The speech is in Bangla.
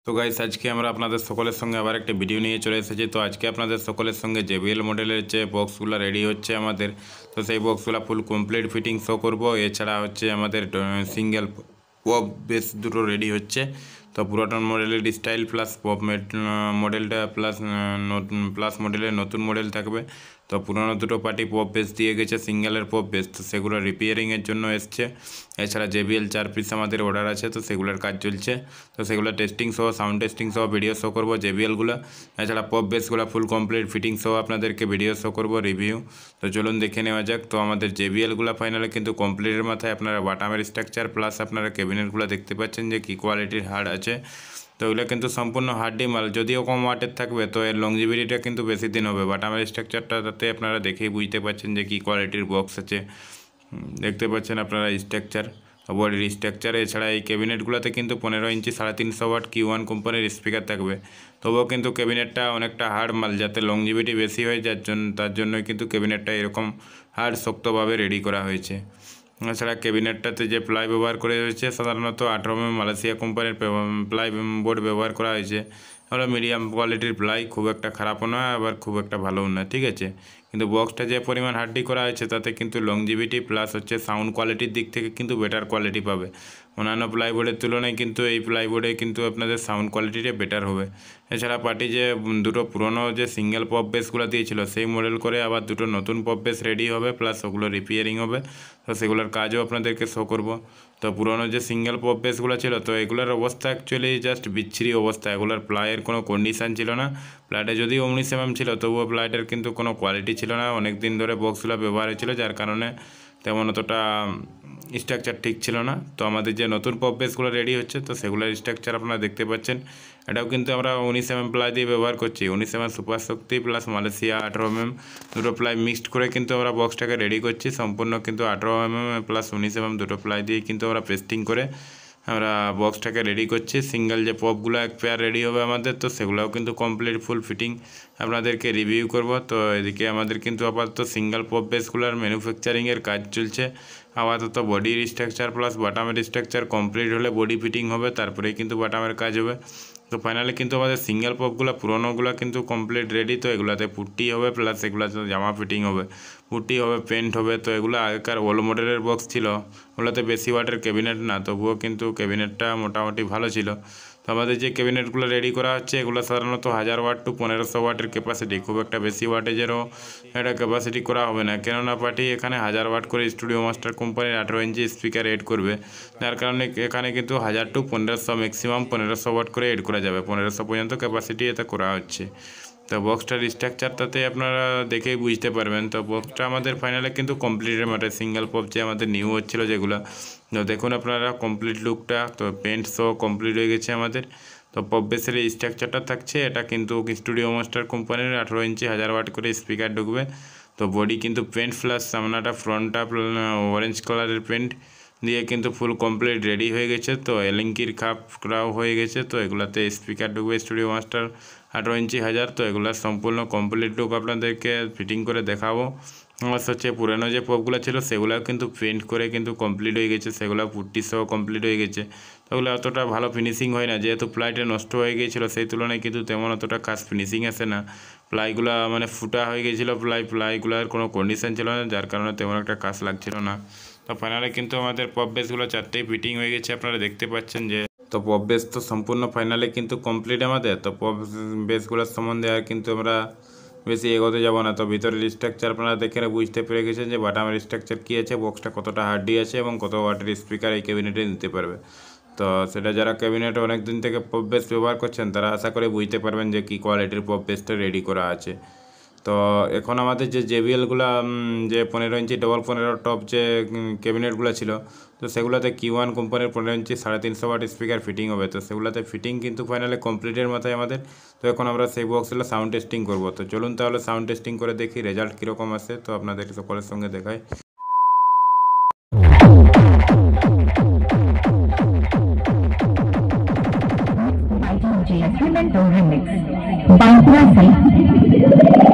তো গাইস আজকে আমরা আপনাদের সকলের সঙ্গে আবার একটা ভিডিও নিয়ে চলে এসেছি। তো আজকে আপনাদের সকলের সঙ্গে JBL মডেলের যে বক্সগুলো রেডি হচ্ছে আমাদের, তো সেই বক্সগুলো ফুল কমপ্লিট ফিটিং শো করব। এছাড়া হচ্ছে আমাদের সিঙ্গেল পপ বেস দুটো রেডি হচ্ছে। তো পুরাতন মডেলের স্টাইল প্লাস পপ মডেলটা প্লাস মডেলের নতুন মডেল থাকবে। তো পুরনো দুটো পার্টি পপ বেস দিয়ে গেছে, সিঙ্গেলের পপ বেস, তো সেগুলো রিপেয়ারিংয়ের জন্য এসছে। এছাড়া JBL 4 পিস আমাদের অর্ডার আছে, তো সেগুলোর কাজ চলছে। তো সেগুলো টেস্টিং সহ সাউন্ড টেস্টিং সহ ভিডিও শো করবো JBLগুলো। এছাড়া পপ বেসগুলো ফুল কমপ্লিট ফিটিং সহ আপনাদেরকে ভিডিও শো করবো রিভিউ। তো চলুন দেখে নেওয়া যাক। তো আমাদের JBLগুলো ফাইনালে কিন্তু কমপ্লিটের মাথায় আপনারা বাটামের স্ট্রাকচার প্লাস আপনারা ক্যাবিনেটগুলো দেখতে পাচ্ছেন যে কী কোয়ালিটির হার্ড আছে। তো এগুলো কিন্তু সম্পূর্ণ হার্ডি মাল, যদিও কম ওয়াটের থাকবে তো এর লংজিভিটিটা কিন্তু বেশি দিন হবে। বাটামের স্ট্রাকচারটা তাতে আপনারা দেখেই বুঝতে পারছেন যে কী কোয়ালিটির বক্স আছে। দেখতে পাচ্ছেন আপনারা স্ট্রাকচার, বডির স্ট্রাকচার। এছাড়া এই ক্যাবিনেটগুলোতে কিন্তু 15 ইঞ্চি 350 ওয়াট Q1 কোম্পানির স্পিকার থাকবে। তবুও কিন্তু ক্যাবিনেটটা অনেকটা হার্ড মাল, যাতে লংজিভিটি বেশি হয় তার জন্যই কিন্তু ক্যাবিনেটটা এরকম হার্ড শক্তভাবে রেডি করা হয়েছে। এছাড়া ক্যাবিনেটটাতে যে প্লাই ব্যবহার করা হয়েছে সাধারণত 18mm মালয়েশিয়া কোম্পানির প্লাই বোর্ড ব্যবহার করা হয়েছে। আমরা মিডিয়াম কোয়ালিটির প্লাই, খুব একটা খারাপও নয় আবার খুব একটা ভালোও নয়, ঠিক আছে। কিন্তু বক্সটা যে পরিমাণ হার্ডি করা হয়েছে তাতে কিন্তু লংজিভিটি প্লাস হচ্ছে সাউন্ড কোয়ালিটির দিক থেকে কিন্তু বেটার কোয়ালিটি পাবে। অন্যান্য প্লাইবোর্ডের তুলনায় কিন্তু এই প্লাইবোর্ডে কিন্তু আপনাদের সাউন্ড কোয়ালিটিটা বেটার হবে। এছাড়া পার্টি যে দুটো পুরনো যে সিঙ্গেল পপ বেসগুলো দিয়েছিল সেই মডেল করে আবার দুটো নতুন পপ বেস রেডি হবে, প্লাস ওগুলো রিপেয়ারিং হবে। তো সেগুলোর কাজও আপনাদেরকে শো করব। তো পুরনো যে সিঙ্গেল পপ বেসগুলো ছিল তো এগুলোর অবস্থা অ্যাকচুয়ালি জাস্ট বিচ্ছিরি অবস্থা। এগুলোর প্লাইয়ের কোনো কন্ডিশান ছিল না। প্লাইটা যদিও 19mm ছিল তবুও প্লাইটার কিন্তু কোনো কোয়ালিটি ছিল না। অনেক দিন ধরে বক্সগুলো ব্যবহার হয়েছিল, যার কারণে তেমন অতটা স্ট্রাকচার ঠিক ছিল না। তো আমাদের যে নতুন পপ বেসগুলো রেডি হচ্ছে তো সেগুলোর স্ট্রাকচার আপনারা দেখতে পাচ্ছেন। এটাও কিন্তু আমরা 19mm প্লাই দিয়ে ব্যবহার করছি। 19mm সুপার শক্তি প্লাস মালয়েশিয়া 18mm দুটো প্লাই মিক্সড করে কিন্তু আমরা বক্সটাকে রেডি করছি। সম্পূর্ণ কিন্তু 18mm প্লাস 19mm দুটো প্লাই দিয়ে কিন্তু আমরা পেস্টিং করে আমরা বক্সটাকে রেডি করছি। সিঙ্গেল যে পপগুলো এক পেয়ার রেডি হবে আমাদের, তো সেগুলোও কিন্তু কমপ্লিট ফুল ফিটিং আপনাদেরকে রিভিউ করব। তো এদিকে আমাদের কিন্তু আপাতত সিঙ্গেল পপ বেসগুলোর ম্যানুফ্যাকচারিংয়ের কাজ চলছে। আপাতত বডির স্ট্রাকচার প্লাস বাটামের স্ট্রাকচার কমপ্লিট হলে বডি ফিটিং হবে, তারপরেই কিন্তু বাটামের কাজ হবে। তো ফাইনালি কিন্তু আমাদের সিঙ্গেল পপগুলো পুরোনোগুলো কিন্তু কমপ্লিট রেডি। তো এগুলাতে পুট্টি হবে প্লাস এগুলাতে জামা ফিটিং হবে, পুট্টি হবে, পেন্ট হবে। তো এগুলো আগেকার ওল্ড মডেলের বক্স ছিল, ওগুলোতে বেশি ওয়াটের ক্যাবিনেট না, তবুও কিন্তু ক্যাবিনেটটা মোটামুটি ভালো ছিল। তো আমাদের যে ক্যাবিনেটগুলো রেডি করা হচ্ছে এগুলো সাধারণত 1000 ওয়াট টু 1500 ওয়াটের ক্যাপাসিটি, খুব একটা বেশি ওয়াটেজেরও এটা ক্যাপাসিটি করা হবে না। কেননা পার্টি এখানে 1000 ওয়াট করে স্টুডিও মাস্টার কোম্পানির 18 ইঞ্চি স্পিকার এড করবে, যার কারণে এখানে কিন্তু 1000 টু 1500 ম্যাক্সিমাম 1500 ওয়াট করে এড করা যাবে। 1500 পর্যন্ত ক্যাপাসিটি এতে করা হচ্ছে। তো বক্সটার স্ট্রাকচারটাতে আপনারা দেখেই বুঝতে পারবেন। তো বক্সটা আমাদের ফাইনালে কিন্তু কমপ্লিটের মাঠে সিঙ্গেল পপ যে আমাদের নিউ হচ্ছিলো যেগুলো, তো দেখুন আপনারা কমপ্লিট লুকটা। তো পেন্ট সহ কমপ্লিট হয়ে গেছে আমাদের। তো পপ বেসের এই স্ট্রাকচারটা থাকছে, এটা কিন্তু স্টুডিও মাস্টার কোম্পানির 18 ইঞ্চি 1000 ওয়াট করে স্পিকার ঢুকবে। তো বডি কিন্তু পেন্ট প্লাস সামনাটা ফ্রন্টটা অরেঞ্জ কালারের পেন্ট দিয়ে কিন্তু ফুল কমপ্লিট রেডি হয়ে গেছে। তো এলিঙ্কির খাপটাও হয়ে গেছে। তো এগুলাতে স্পিকার ঢুকবে স্টুডিও মাস্টার 18 ইঞ্চি 1000। তো এগুলো সম্পূর্ণ কমপ্লিট লুক আপনাদেরকে ফিটিং করে দেখাবো। আমার হচ্ছে পুরনো যে পপগুলো ছিল সেগুলোও কিন্তু পেন্ট করে কিন্তু কমপ্লিট হয়ে গেছে, সেগুলো পুট্টি সহ কমপ্লিট হয়ে গেছে। তো ওগুলো অতটা ভালো ফিনিশিং হয় না, যেহেতু প্লাইটা নষ্ট হয়ে গিয়েছিলো সেই তুলনায় কিন্তু তেমন অতটা খাস ফিনিশিং আসে না। প্লাইগুলো মানে ফুটা হয়ে গিয়েছিলো, প্লাইগুলোর কোনো কন্ডিশন ছিল না, যার কারণে তেমন একটা কাজ লাগছিল না। তো ফাইনালে কিন্তু আমাদের পপ বেসগুলো 4টেই ফিটিং হয়ে গেছে, আপনারা দেখতে পাচ্ছেন যে। তো পপ বেস তো সম্পূর্ণ ফাইনালে কিন্তু কমপ্লিট আমাদের। তো পপ বেসগুলোর সম্বন্ধে আর কিন্তু আমরা বেশি এগোতে যাব না। তো ভিতরের স্ট্রাকচার আপনারা দেখে বুঝতে পেরে গেছেন যে বাটামের স্ট্রাকচার কী আছে, বক্সটা কতটা হার্ডি আছে এবং কত ওয়াটের স্পিকার এই ক্যাবিনেটে নিতে পারবে। তো সেটা যারা ক্যাবিনেটে অনেক দিন থেকে পপ বেস ব্যবহার করছেন তারা আশা করে বুঝতে পারবেন যে কী কোয়ালিটির পপ বেসটা রেডি করা আছে। তো এখন আমাদের যে JBLগুলো যে 15 ইঞ্চি ডবল 15 টপ যে ক্যাবিনেটগুলো ছিল, তো সেগুলোতে Q1 কোম্পানির 15 ইঞ্চি 350 ওয়াট স্পিকার ফিটিং হবে। তো সেগুলোতে ফিটিং কিন্তু ফাইনালে কমপ্লিটের মাথায় আমাদের। তো এখন আমরা সেই বক্সগুলো সাউন্ড টেস্টিং করব। তো চলুন তাহলে সাউন্ড টেস্টিং করে দেখি রেজাল্ট কীরকম আসে। তো আপনাদের সকলের সঙ্গে দেখাই। Instrumental remix. Bantra Singh.